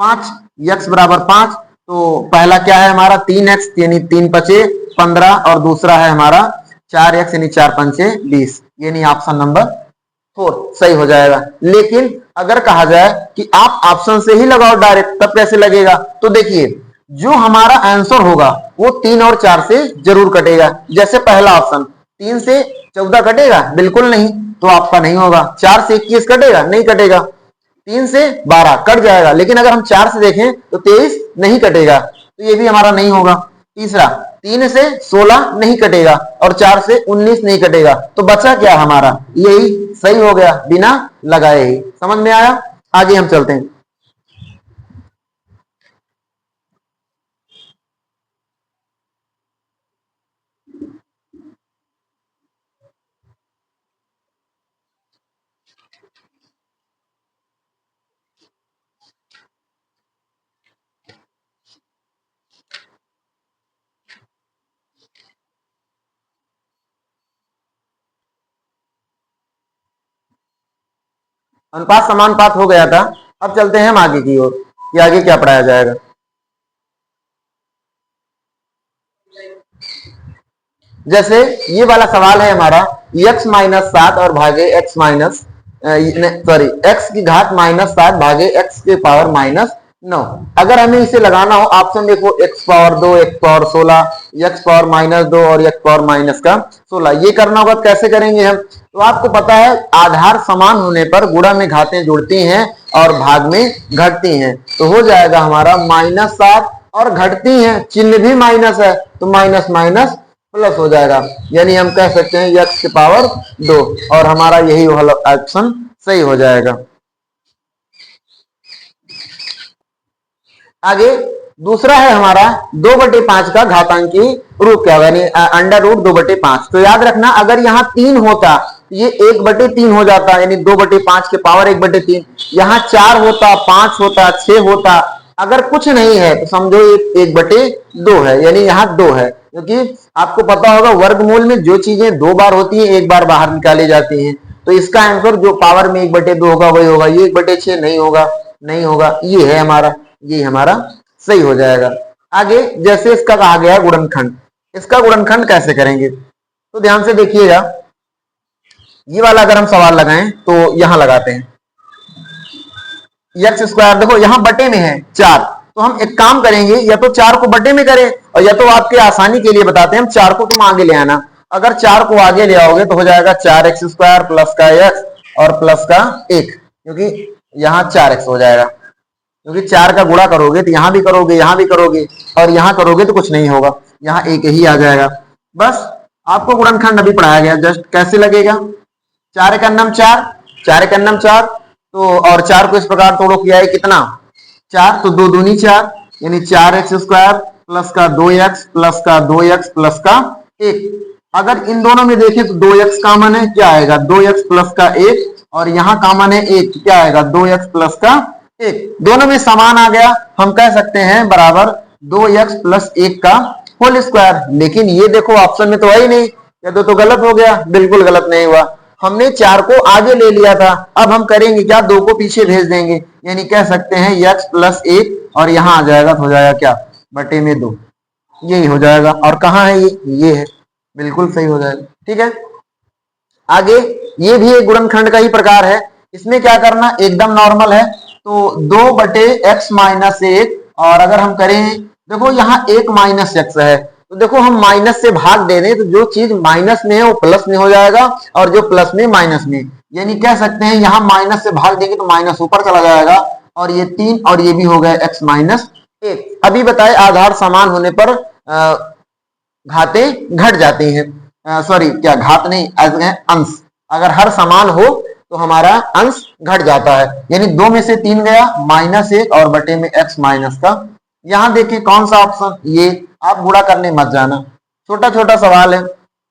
5, x बराबर 5। तो पहला क्या है हमारा 3x यानी 3 पचे 15 और दूसरा है हमारा 4x यानी 4 पंचे 20, यानी ऑप्शन नंबर 4 सही हो जाएगा। लेकिन अगर कहा जाए कि आप ऑप्शन से ही लगाओ डायरेक्ट तब कैसे लगेगा, तो देखिए जो हमारा आंसर होगा वो 3 और 4 से जरूर कटेगा। जैसे पहला ऑप्शन 3 से 14 कटेगा, बिल्कुल नहीं, तो आपका नहीं होगा। 4 से 21 कटेगा, नहीं कटेगा। 3 से 12 कट जाएगा, लेकिन अगर हम 4 से देखें तो 23 नहीं कटेगा, तो ये भी हमारा नहीं होगा। तीसरा 3 से 16 नहीं कटेगा और 4 से 19 नहीं कटेगा, तो बचा क्या हमारा, यही सही हो गया बिना लगाए ही। समझ में आया, आगे हम चलते हैं। अनुपात समानुपात हो गया था। अब चलते हैं हम आगे की ओर कि आगे क्या पढ़ाया जाएगा। जैसे ये वाला सवाल है हमारा x माइनस 7 और भागे x माइनस सॉरी x की घात माइनस 7 भागे x के पावर माइनस 9। अगर हमें इसे लगाना हो ऑप्शन देखो x power 2, x power 16, x power minus 2 और x पावर माइनस का 16, ये करना होगा। कैसे करेंगे हम, तो आपको पता है आधार समान होने पर गुणा में घातें जुड़ती हैं और भाग में घटती हैं, तो हो जाएगा हमारा माइनस 7 और घटती हैं, चिन्ह भी माइनस है तो माइनस माइनस प्लस हो जाएगा, यानी हम कह सकते हैं x की पावर 2 और हमारा यही वाला ऑप्शन सही हो जाएगा। आगे दूसरा है हमारा 2/5 का घातांकी रूप क्या यानी अंडर रूट 2/5। तो याद रखना अगर यहाँ 3 होता ये 1/3 हो जाता, यानी 2/5 के पावर 1/3। यहाँ 4 होता, 5 होता, 6 होता। अगर कुछ नहीं है तो समझो ये 1/2 है, यानी यहाँ 2 है, क्योंकि आपको पता होगा वर्गमूल में जो चीजें 2 बार होती हैं एक बार बाहर निकाली जाती हैं। तो इसका आंसर जो पावर में 1/2 होगा वही होगा, ये 1/6 नहीं होगा, नहीं होगा, ये है हमारा, ये हमारा सही हो जाएगा। आगे जैसे इसका कहा गया गुणनखंड, इसका गुणनखंड कैसे करेंगे, तो ध्यान से देखिएगा। ये वाला अगर हम सवाल लगाएं तो यहां लगाते हैं x स्क्वायर, देखो यहां बटे में है 4, तो हम एक काम करेंगे या तो 4 को बटे में करें और या तो आपके आसानी के लिए बताते हैं हम 4 को तुम आगे ले आना। अगर 4 को आगे ले आओगे तो हो जाएगा 4x स्क्वायर प्लस का x और प्लस का 1, क्योंकि यहाँ 4x हो जाएगा, क्योंकि 4 का गुणा करोगे तो यहां भी करोगे, यहां भी करोगे और यहां करोगे तो कुछ नहीं होगा, यहाँ 1 ही आ जाएगा। बस आपको गुणनखंड अभी पढ़ाया गया, जस्ट कैसे लगेगा। 4 एक अन्नम 4, 4 एक अन्नम 4, तो और 4 को इस प्रकार तोड़ो किया है कितना 4, तो 2 दूनी 4, यानी 4x स्क्वायर प्लस का 2x प्लस का 2x प्लस का 1। अगर इन दोनों में देखें तो 2x कॉमन है, क्या आएगा 2x प्लस का 1 और यहाँ कॉमन है 1, क्या आएगा 2x प्लस का 1। दोनों में समान आ गया, हम कह सकते हैं बराबर 2x प्लस 1 का होल स्क्वायर। लेकिन ये देखो ऑप्शन में तो है ही नहीं, या तो गलत हो गया, बिल्कुल गलत नहीं हुआ, हमने 4 को आगे ले लिया था। अब हम करेंगे क्या, 2 को पीछे भेज देंगे, यानी कह सकते हैं x प्लस 1 और यहां आ जाएगा तो हो जाएगा क्या बटे में 2, यही हो जाएगा। और कहाँ है ये है, बिल्कुल सही हो जाएगा। ठीक है, आगे ये भी एक गुणनखंड का ही प्रकार है। इसमें क्या करना एकदम नॉर्मल है, तो 2/x माइनस 1 और अगर हम करें देखो यहाँ 1 माइनस x है, तो देखो हम माइनस से भाग दे दें तो जो चीज माइनस में है वो प्लस में हो जाएगा और जो प्लस में माइनस में, यानी कह सकते हैं यहाँ माइनस से भाग देंगे तो माइनस ऊपर चला जाएगा और ये 3 और ये भी हो गया x माइनस 1। अभी बताए आधार समान होने पर घातें घट जाती हैं, सॉरी क्या घात नहीं, अंश। अगर हर समान हो तो हमारा अंश घट जाता है, यानी 2 में से 3 गया, -1 और बटे में x माइनस का। यहां देखिए कौन सा ऑप्शन, ये। आप गुणा करने मत जाना, छोटा छोटा सवाल है।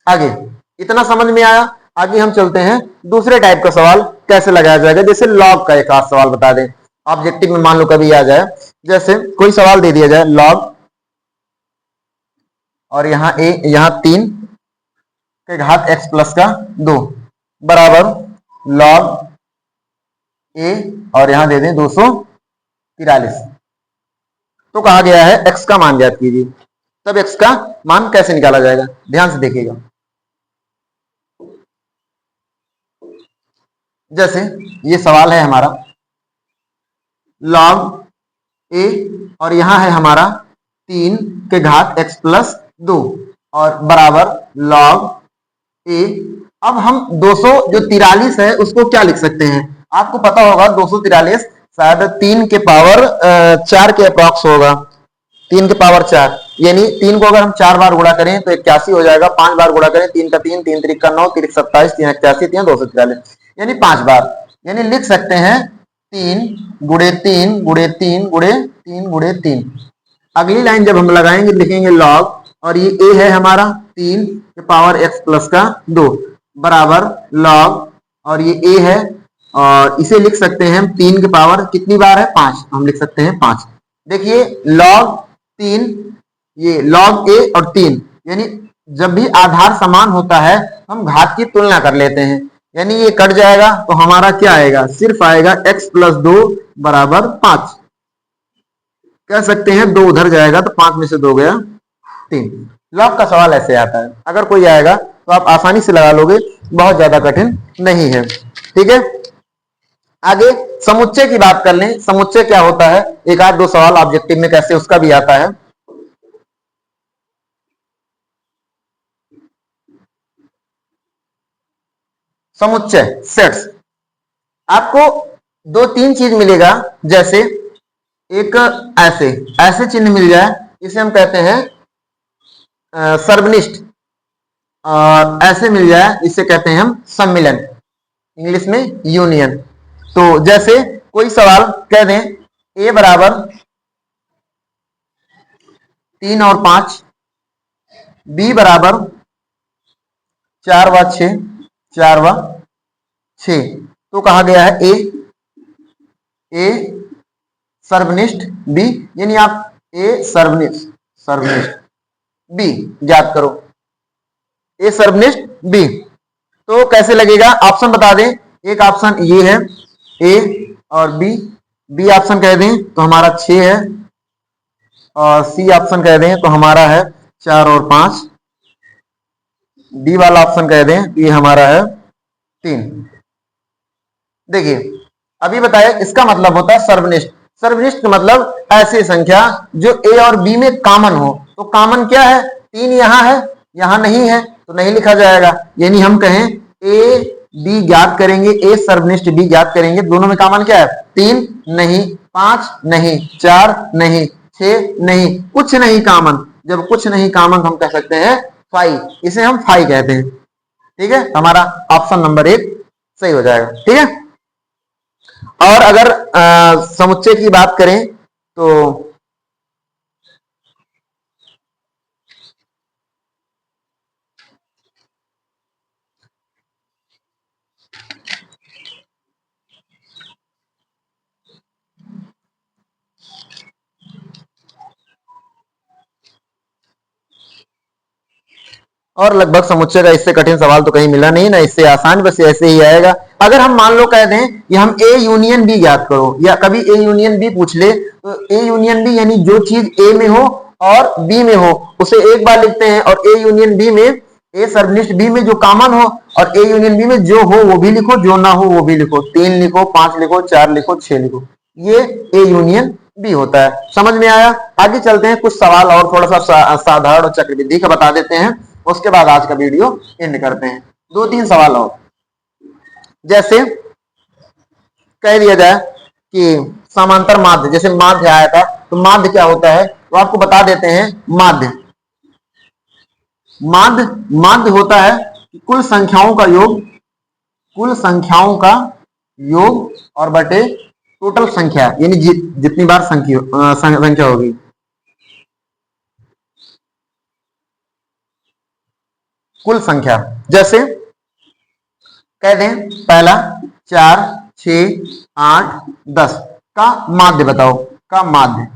आगे इतना समझ में आया। आगे हम चलते हैं दूसरे टाइप का सवाल कैसे लगाया जाएगा। जैसे लॉग का एक खास सवाल बता दें, ऑब्जेक्टिव में मान लो कभी आ जाए। जैसे कोई सवाल दे दिया जाए, लॉग और यहाँ a, यहाँ 3 के घात x प्लस का 2 बराबर लॉग a, और यहां दे दें 243। तो कहा गया है x का मान ज्ञात कीजिए। तब x का मान कैसे निकाला जाएगा, ध्यान से देखिएगा। जैसे ये सवाल है हमारा, लॉग a और यहां है हमारा 3 के घात x प्लस 2 और बराबर लॉग a। अब हम 200 जो 43 है उसको क्या लिख सकते हैं, आपको पता होगा 243 शायद 3 के पावर 4 के अप्रॉक्स होगा, 3 के पावर 4, यानी 3 को अगर हम 4 बार गुणा करें तो 81 हो जाएगा। 5 बार गुणा करें, 3 का 3, 3 3 का 9, 3 27, 3 81, 3 243, यानी 5 बार। यानी लिख सकते हैं 3 गुणे 3 गुणे 3 गुणे 3 गुणे 3। अगली लाइन जब हम लगाएंगे लिखेंगे लॉग, और ये a है हमारा 3 के पावर x प्लस का 2 बराबर लॉग, और ये a है, और इसे लिख सकते हैं हम 3 के पावर कितनी बार है, 5, हम लिख सकते हैं 5। देखिए लॉग 3, ये लॉग a और 3, यानी जब भी आधार समान होता है हम घात की तुलना कर लेते हैं, यानी ये कट जाएगा तो हमारा क्या आएगा, सिर्फ आएगा x प्लस 2 बराबर 5। कह सकते हैं 2 उधर जाएगा तो 5 में से 2 गया 3। लॉग का सवाल ऐसे आता है, अगर कोई आएगा तो आप आसानी से लगा लोगे, बहुत ज्यादा कठिन नहीं है। ठीक है, आगे समुच्चय की बात कर लें। समुच्चय क्या होता है, एक आध दो सवाल ऑब्जेक्टिव में कैसे उसका भी आता है। समुच्चय सेट्स, आपको 2-3 चीज मिलेगा। जैसे एक ऐसे ऐसे चिन्ह मिल जाए, इसे हम कहते हैं सर्वनिष्ठ, और ऐसे मिल जाए इसे कहते हैं हम सम्मिलन, इंग्लिश में यूनियन। तो जैसे कोई सवाल कह दें a बराबर 3 और 5, b बराबर 4 व 6, 4 व 6, तो कहा गया है a सर्वनिष्ठ b, यानी आप a सर्वनिष्ठ b ज्ञात करो, a सर्वनिष्ठ b। तो कैसे लगेगा, ऑप्शन बता दें। एक ऑप्शन ये है a और b ऑप्शन कह दें तो हमारा 6 है, और c ऑप्शन कह दें तो हमारा है 4 और 5, डी वाला ऑप्शन कह दें तो ये हमारा है 3। देखिए अभी बताया, इसका मतलब होता है सर्वनिष्ठ। सर्वनिष्ठ का मतलब ऐसी संख्या जो a और b में कॉमन हो। तो कॉमन क्या है, 3 यहाँ है, यहाँ नहीं है तो नहीं लिखा जाएगा। यानी हम कहें a b ज्ञात करेंगे, a सर्वनिष्ठ b ज्ञात करेंगे, दोनों में कॉमन क्या है, 3 नहीं, 5 नहीं, 4 नहीं, 6 नहीं, कुछ नहीं कॉमन। जब कुछ नहीं कॉमन हम कह सकते हैं फाई, इसे हम फाई कहते हैं। ठीक है, हमारा ऑप्शन नंबर 1 सही हो जाएगा। ठीक है, और अगर समुच्चय की बात करें तो और लगभग समुच्चय का इससे कठिन सवाल तो कहीं मिला नहीं ना, इससे आसान बस ऐसे ही आएगा। अगर हम मान लो कह दें कि हम ए यूनियन बी ज्ञात करो, या कभी ए यूनियन बी पूछ ले, तो ए यूनियन बी यानी जो चीज ए में हो और बी में हो उसे एक बार लिखते हैं, और ए यूनियन बी में ए सर्वनिष्ठ बी में जो कॉमन हो, और ए यूनियन बी में जो हो वो भी लिखो, जो ना हो वो भी लिखो। 3 लिखो, 5 लिखो, 4 लिखो, 6 लिखो, ये ए यूनियन बी होता है। समझ में आया। आगे चलते हैं, कुछ सवाल और थोड़ा सा साधारण और चक्रवृद्धि का बता देते हैं, उसके बाद आज का वीडियो एंड करते हैं। 2-3 सवाल और, जैसे कह दिया जाए कि समांतर माध्य, जैसे माध्य आया था, तो माध्य क्या होता है तो आपको बता देते हैं। माध्य माध्य माध्य होता है कि कुल संख्याओं का योग और बटे टोटल संख्या, यानी जितनी बार संख्या होगी। कुल संख्या, जैसे कह दें पहला 4, 6, 8, 10 का माध्य बताओ, का माध्य।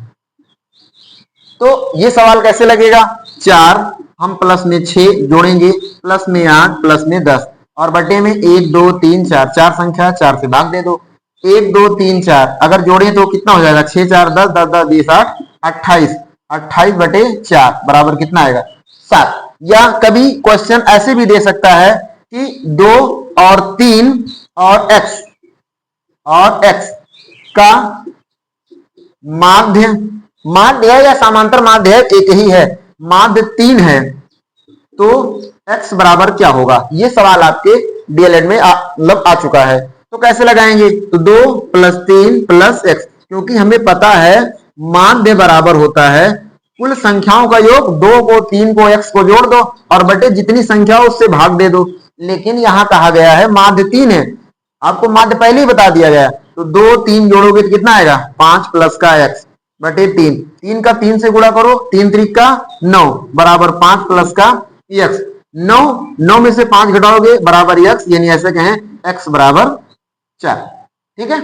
तो ये सवाल कैसे लगेगा, 4 हम प्लस में 6 जोड़ेंगे, प्लस में 8, प्लस में 10 और बटे में 1, 2, 3, 4, 4 संख्या, 4 से भाग दे दो। 1, 2, 3, 4 अगर जोड़ें तो कितना हो जाएगा, 6, 4, 10, 10, 10, 20, 8, 28, 28 बटे 4 बराबर कितना आएगा, 7। या कभी क्वेश्चन ऐसे भी दे सकता है कि 2 और 3 और x का माध्य है या समांतर माध्य है, एक ही है, माध्य 3 है, तो x बराबर क्या होगा। ये सवाल आपके डीएलएड में मतलब आ चुका है। तो कैसे लगाएंगे, तो 2 + 3 + x, क्योंकि हमें पता है माध्य बराबर होता है कुल संख्याओं का योग, 2 को 3 को x को जोड़ दो और बटे जितनी संख्या हो उससे भाग दे दो। लेकिन यहां कहा गया है माध्य 3 है, आपको माध्य पहले ही बता दिया गया, तो 2 3 जोड़ोगे तो कितना आएगा, 5 प्लस का x बटे 3, 3 का 3 से गुणा करो, 3 3 का 9 बराबर 5 प्लस का x, 9 में से 5 घटाओगे बराबर x, यानी ऐसे कहें x बराबर 4। ठीक है,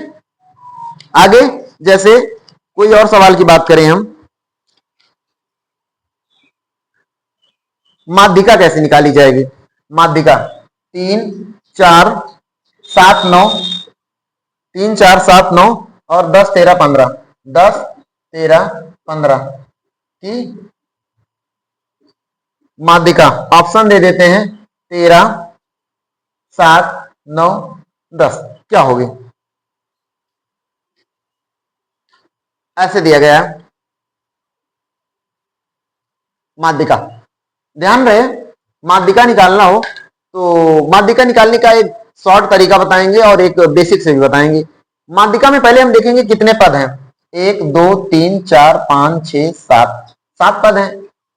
आगे जैसे कोई और सवाल की बात करें हम, माध्यिका कैसे निकाली जाएगी। माध्यिका 3 4 7 9, 3 4 7 9 और 10 13 15, 10 13 15 की माध्यिका ऑप्शन दे देते हैं, 13 7 9 10 क्या होगी, ऐसे दिया गया है माध्यिका। ध्यान रहे, माध्यिका निकालना हो तो माध्यिका निकालने का एक शॉर्ट तरीका बताएंगे और एक बेसिक से भी बताएंगे। माध्यिका में पहले हम देखेंगे कितने पद हैं, 1 2 3 4 5 6 7 पद हैं।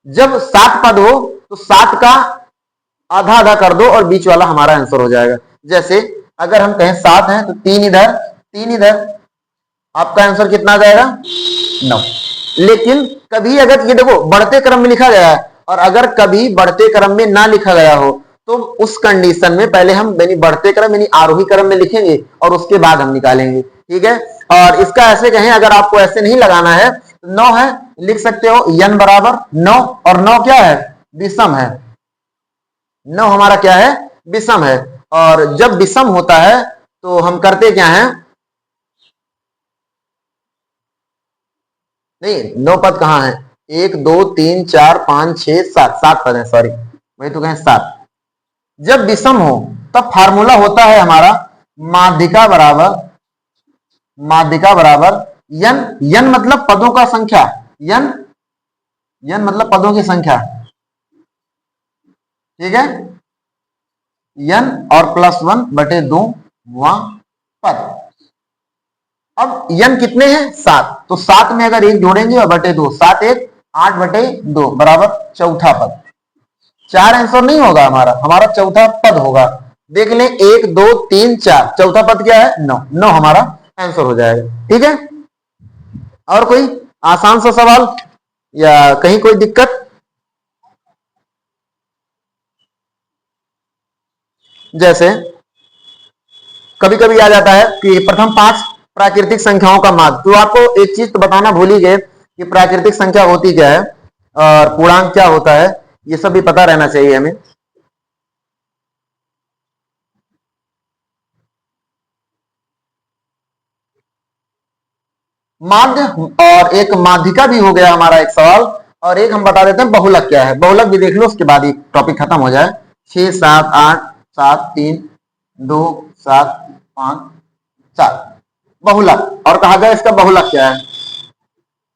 जब 7 पद हो तो 7 का आधा आधा कर दो और बीच वाला हमारा आंसर हो जाएगा। जैसे अगर हम कहें 7 हैं तो 3 इधर 3 इधर, आपका आंसर कितना आ जाएगा, 9। लेकिन कभी अगर ये देखो बढ़ते क्रम में लिखा गया है और अगर कभी बढ़ते क्रम में ना लिखा गया हो तो उस कंडीशन में पहले हम यानी बढ़ते क्रम यानी आरोही क्रम में लिखेंगे और उसके बाद हम निकालेंगे। ठीक है, और इसका ऐसे कहें, अगर आपको ऐसे नहीं लगाना है, 9 है लिख सकते हो n बराबर 9, और 9 क्या है, विषम है, 9 हमारा क्या है, विषम है। और जब विषम होता है तो हम करते क्या है, नहीं 9 पद कहां है, 1 2 3 4 5 6 7 पद है, सॉरी वही तो कहें 7। जब विषम हो तब फार्मूला होता है हमारा माध्यिका बराबर n मतलब पदों का संख्या, n मतलब पदों की संख्या। ठीक है, n और +1 बटे 2 पद। अब n कितने हैं, 7, तो 7 में अगर 1 जोड़ेंगे और बटे 2, 7 1 8 बटे 2 बराबर चौथा पद। 4 आंसर नहीं होगा हमारा चौथा पद होगा। देख लें 1 2 3 4, चौथा पद क्या है, 9 हमारा आंसर हो जाएगा। ठीक है, और कोई आसान सा सवाल या कहीं कोई दिक्कत। जैसे कभी कभी आ जाता है कि प्रथम 5 प्राकृतिक संख्याओं का माध्य, तो आपको एक चीज तो बताना भूल ही गए कि प्राकृतिक संख्या होती क्या है और पूर्णांक क्या होता है, ये सब भी पता रहना चाहिए हमें। माध्य और एक माध्यिका भी हो गया हमारा एक सवाल, और एक हम बता देते हैं बहुलक क्या है। बहुलक भी देख लो, उसके बाद ये टॉपिक खत्म हो जाए। 6 7 8 7 3 2 7 5 4 बहुलक, और कहा गया इसका बहुलक क्या है।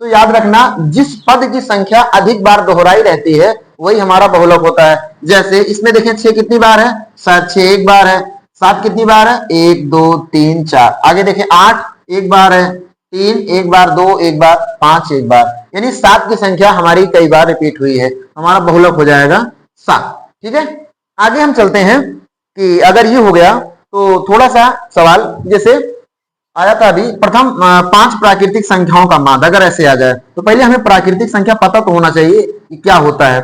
तो याद रखना, जिस पद की संख्या अधिक बार दोहराई रहती है वही हमारा बहुलक होता है। जैसे इसमें देखें 6 कितनी बार है, 6 एक बार है, 7 कितनी बार है, 1 2 3 4। आगे देखें 8 एक बार है, 3 एक बार, 2 एक बार, 5 एक बार, यानी 7 की संख्या हमारी कई बार रिपीट हुई है, हमारा बहुलक हो जाएगा 7। ठीक है, आगे हम चलते हैं कि अगर ये हो गया तो थोड़ा सा सवाल जैसे आया था अभी, प्रथम 5 प्राकृतिक संख्याओं का माध्य, अगर ऐसे आ जाए तो पहले हमें प्राकृतिक संख्या पता तो होना चाहिए कि क्या होता है।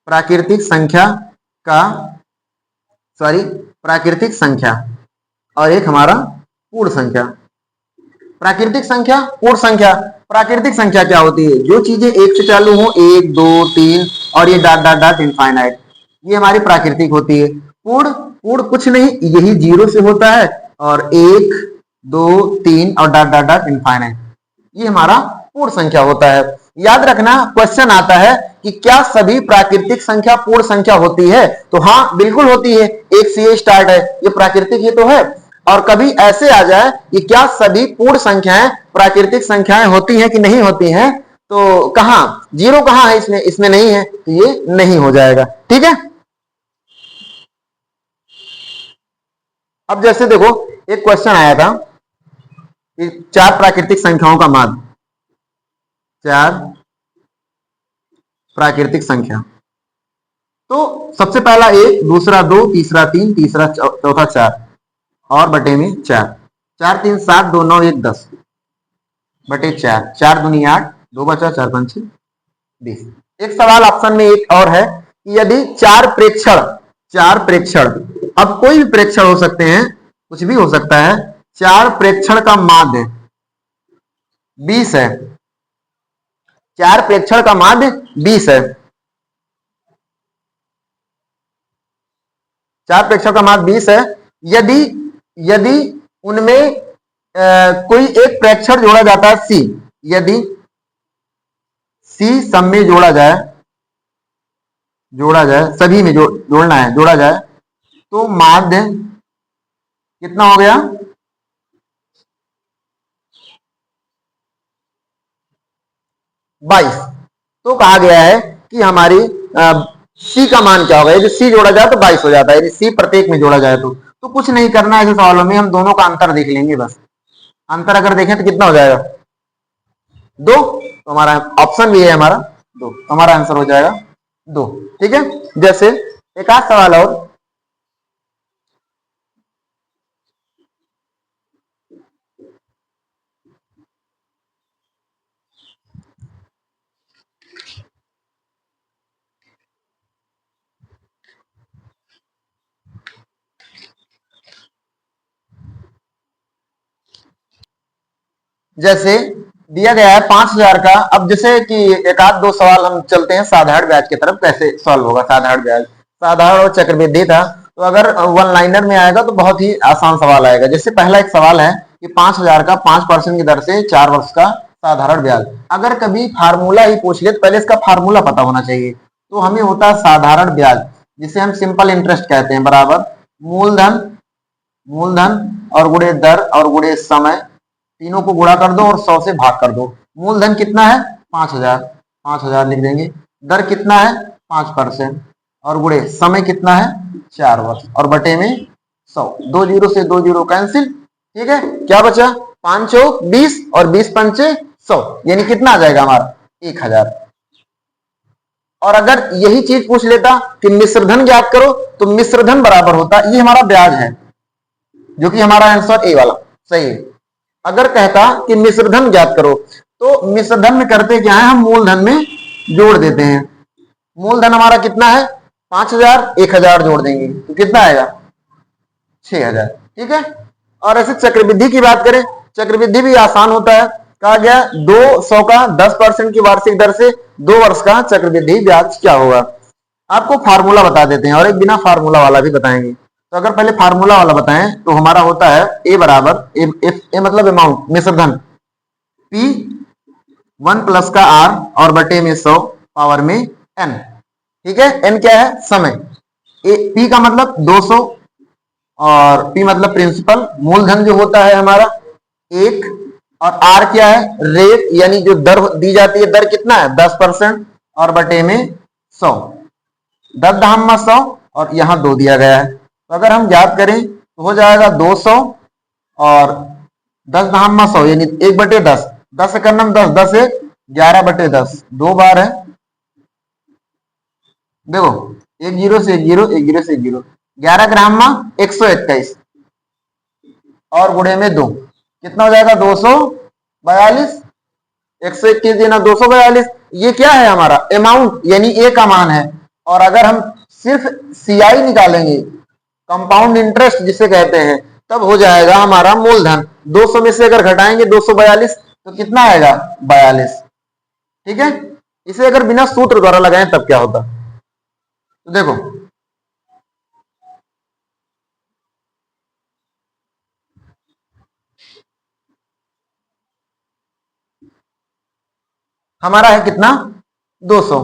प्राकृतिक संख्या का प्राकृतिक संख्या और एक हमारा पूर्ण संख्या। प्राकृतिक संख्या, पूर्ण संख्या। प्राकृतिक संख्या क्या होती है? जो चीजें एक से चालू हो, 1 2 3 और ये डॉट डॉट डॉट इनफाइनाइट, ये हमारी प्राकृतिक होती है। पूर्ण, पूर्ण कुछ नहीं, यही 0 से होता है और 1 2 3 और डॉट डॉट डॉट इनफाइनाइट, ये हमारा पूर्ण संख्या होता है। याद रखना, क्वेश्चन आता है कि क्या सभी प्राकृतिक संख्या पूर्ण संख्या होती है? तो हाँ बिल्कुल होती है, एक से ये स्टार्ट है, ये प्राकृतिक ही तो है। और कभी ऐसे आ जाए कि क्या सभी पूर्ण संख्याएं प्राकृतिक संख्याएं होती हैं कि नहीं होती हैं, तो कहां जीरो कहां है? इसमें, इसमें नहीं है, तो ये नहीं हो जाएगा। ठीक है, अब जैसे देखो एक क्वेश्चन आया था कि 4 प्राकृतिक संख्याओं का मान, 4 प्राकृतिक संख्या, तो सबसे पहला 1, दूसरा 2, तीसरा 3, तीसरा चौथा 4 और बटे में 4। 4 3 7, 2 9 1 10 बटे 4, 4 दूनी 8, 2 बचा, 4 5 6 20। एक सवाल ऑप्शन में एक और है कि यदि 4 प्रेक्षण, 4 प्रेक्षण, अब कोई भी प्रेक्षण हो सकते हैं, कुछ भी हो सकता है, 4 प्रेक्षण का माध्य 20 है, 4 प्रेक्षण का माध्य 20 है, 4 प्रेक्षण का माध्य 20 है। यदि यदि उनमें कोई एक प्रेक्षण जोड़ा जाता है सी, यदि सी सब में जोड़ा जाए, सभी में जोड़ना है, जोड़ा जाए, तो माध्य कितना हो गया? 22। तो कहा गया है कि हमारी सी का मान क्या होगा? यदि सी जोड़ा जाए तो 22 हो जाता है, यदि सी प्रत्येक में जोड़ा जाए तो कुछ नहीं करना है ऐसे सवालों में, हम दोनों का अंतर देख लेंगे बस। अंतर अगर देखें तो कितना हो जाएगा? 2। तो हमारा ऑप्शन भी है हमारा 2, हमारा आंसर हो जाएगा 2। ठीक है, जैसे एक आध सवाल और, जैसे दिया गया है 5000 का। अब जैसे कि एक आध दो सवाल हम चलते हैं साधारण ब्याज की तरफ, कैसे सॉल्व होगा साधारण ब्याज। साधारण और चक्रवृद्धि था, तो अगर वन लाइनर में आएगा तो बहुत ही आसान सवाल आएगा। जैसे पहला एक सवाल है कि 5000 का 5% की दर से 4 वर्ष का साधारण ब्याज। अगर कभी फार्मूला ही पूछ ले तो पहले इसका फार्मूला पता होना चाहिए। तो हमें होता है साधारण ब्याज, जिसे हम सिंपल इंटरेस्ट कहते हैं, बराबर मूलधन, मूलधन और गुणे दर और गुणे समय, तीनों को गुणा कर दो और 100 से भाग कर दो। मूलधन कितना है? 5000, 5000 लिख देंगे। दर कितना है? 5% और गुणे समय कितना है? 4 वर्ष और बटे में 100। 2 जीरो से 2 जीरो कैंसिल। ठीक है, क्या बचा? 5 चौक 20 और 20 पंचे 100, यानी कितना आ जाएगा हमारा? 1000। और अगर यही चीज पूछ लेता कि मिश्रधन ज्ञात करो, तो मिश्रधन बराबर होता, ये हमारा ब्याज है, जो कि हमारा आंसर ए वाला सही है। अगर कहता कि मिश्रधन ज्ञात करो, तो मिश्रधन में करते क्या है, हम मूलधन में जोड़ देते हैं। मूलधन हमारा कितना है? 5000, 1000 जोड़ देंगे तो कितना आएगा? 6000। ठीक है, और ऐसे चक्रवृद्धि की बात करें, चक्रवृद्धि भी आसान होता है। कहा गया 200 का 10% की वार्षिक दर से 2 वर्ष का चक्रवृद्धि ब्याज क्या होगा। आपको फार्मूला बता देते हैं और एक बिना फार्मूला वाला भी बताएंगे। तो अगर पहले फार्मूला वाला बताएं तो हमारा होता है ए बराबर ए मतलब अमाउंट, मिश्रधन, पी 1 प्लस का आर और बटे में 100 पावर में एन। ठीक है, एन क्या है? समय। पी का मतलब 200 और पी मतलब प्रिंसिपल, मूलधन जो होता है हमारा 1, और आर क्या है? रेट, यानी जो दर दी जाती है, दर कितना है? 10% और बटे में 100, 10 धाम में 100 और यहाँ 2 दिया गया है। तो अगर हम याद करें तो हो जाएगा 200 और 10 धाम में 100 यानी 1/10, 10 का नम 10, 10 1 11/10, 2 बार है। देखो एक जीरो से एक जीरो, एक जीरो से एक जीरो, 11 ग्राम में 121 और गुणे में 2 कितना हो जाएगा 242, 121 देना 242। ये क्या है हमारा अमाउंट, यानी ए का मान है। और अगर हम सिर्फ सीआई निकालेंगे, कंपाउंड इंटरेस्ट जिसे कहते हैं, तब हो जाएगा हमारा मूलधन। 200 में से अगर घटाएंगे 242 तो कितना आएगा 42। ठीक है, इसे अगर बिना सूत्र द्वारा लगाएं तब क्या होता, तो देखो हमारा है कितना 200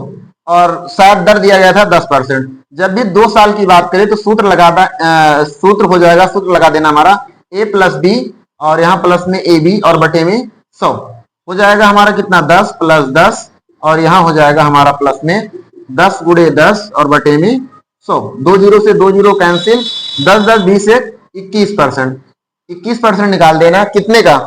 और शायद दर दिया गया था 10%। जब भी 2 साल की बात करें तो सूत्र लगाता सूत्र हो जाएगा, सूत्र लगा देना हमारा a प्लस बी और यहाँ प्लस में ए बी और बटे में 100 हो जाएगा हमारा कितना 10 प्लस 10 और यहाँ हो जाएगा हमारा प्लस में 10 गुणे 10 और बटे में 100। 2 जीरो से 2 जीरो कैंसिल, 10 10 20 1 21%, 21% निकाल देना कितने का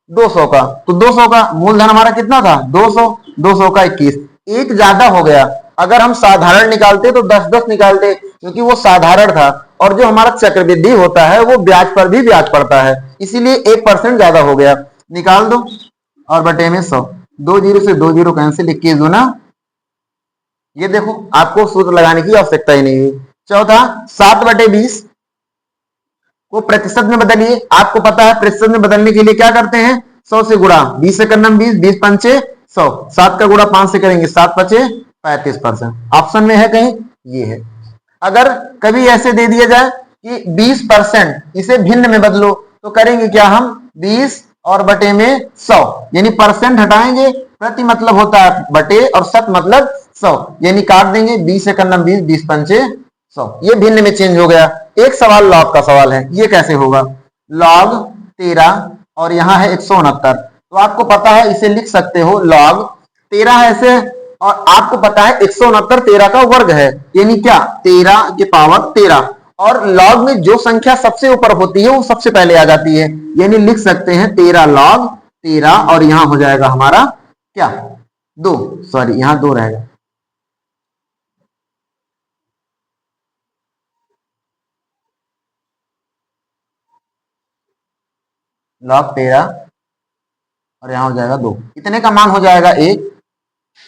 200 का। तो 200 का मूलधन हमारा कितना था 200, 200 का 21, एक ज्यादा हो गया। अगर हम साधारण निकालते तो 10 10 निकालते, क्योंकि वो साधारण था। और जो हमारा चक्रवृद्धि होता है वो ब्याज पर भी ब्याज पड़ता है, इसीलिए 1% ज्यादा हो गया। निकाल दो और बटे में 100, 2 जीरो से 2 जीरो कैंसिल, 21 दूना, ये देखो आपको सूत्र लगाने की आवश्यकता ही नहीं हुई। चौथा 7/20 को प्रतिशत में बदलिए। आपको पता है प्रतिशत में बदलने के लिए क्या करते हैं 100 से गुणा, 20 से करना 20, 20 पंचे 100, 7 का गुणा 5 से करेंगे 7 पचे 35%। ऑप्शन में है कहीं, ये है। अगर कभी ऐसे दे दिया जाए कि 20% इसे भिन्न में बदलो तो करेंगे क्या हम 20 और बटे में 100, यानी परसेंट हटाएंगे, प्रति मतलब होता है बटे और शत मतलब 100, यानी काट देंगे 20 से करना 20, 20 पंचे 100, ये भिन्न में चेंज हो गया। एक सवाल लॉग का सवाल है, ये कैसे होगा लॉग 13 और यहाँ है 169, तो आपको पता है इसे लिख सकते हो लॉग 13 ऐसे, और आपको पता है 169 13 का वर्ग है, यानी क्या 13 के पावर 13, और लॉग में जो संख्या सबसे ऊपर होती है वो सबसे पहले आ जाती है, यानी लिख सकते हैं 13 लॉग 13 और यहां हो जाएगा हमारा क्या 2, सॉरी यहां 2 रहेगा। लॉग 13 और यहां हो जाएगा 2, इतने का मान हो जाएगा 1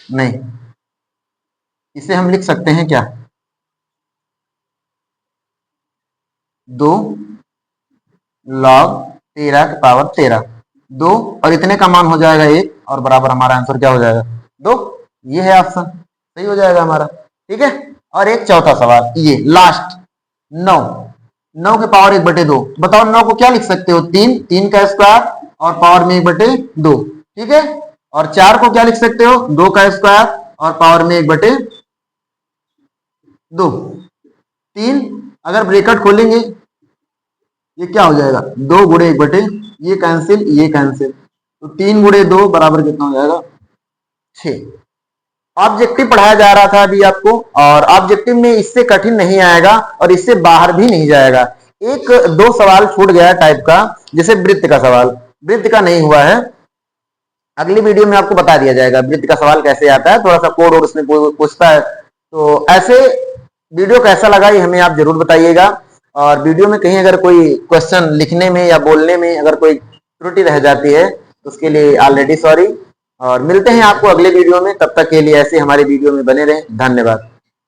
नहीं, इसे हम लिख सकते हैं क्या 2 लॉग 13 के पावर 13, 2 और इतने का मान हो जाएगा 1 और बराबर हमारा आंसर क्या हो जाएगा 2। ये है ऑप्शन, सही हो जाएगा हमारा। ठीक है, और एक चौथा सवाल ये लास्ट 9, 9 के पावर 1/2, बताओ 9 को क्या लिख सकते हो 3, 3 का स्क्वायर और पावर में 1/2, ठीक है। और 4 को क्या लिख सकते हो 2 का स्क्वायर और पावर में 1/2, 3 अगर ब्रैकेट खोलेंगे ये क्या हो जाएगा 2 गुणे 1/, ये कैंसिल ये कैंसिल, तो 3 गुणे 2 बराबर कितना हो जाएगा 6। ऑब्जेक्टिव पढ़ाया जा रहा था अभी आपको, और ऑब्जेक्टिव में इससे कठिन नहीं आएगा और इससे बाहर भी नहीं जाएगा। एक दो सवाल छूट गया टाइप का, जैसे वृत्त का सवाल, वृत्त का नहीं हुआ है, अगली वीडियो में आपको बता दिया जाएगा वृत्त का सवाल कैसे आता है, थोड़ा सा कोड और उसमें पूछता है। तो ऐसे वीडियो कैसा लगा ये हमें आप जरूर बताइएगा, और वीडियो में कहीं अगर कोई क्वेश्चन लिखने में या बोलने में अगर कोई त्रुटि रह जाती है तो उसके लिए ऑलरेडी सॉरी, और मिलते हैं आपको अगले वीडियो में। तब तक के लिए ऐसे हमारे वीडियो में बने रहें, धन्यवाद।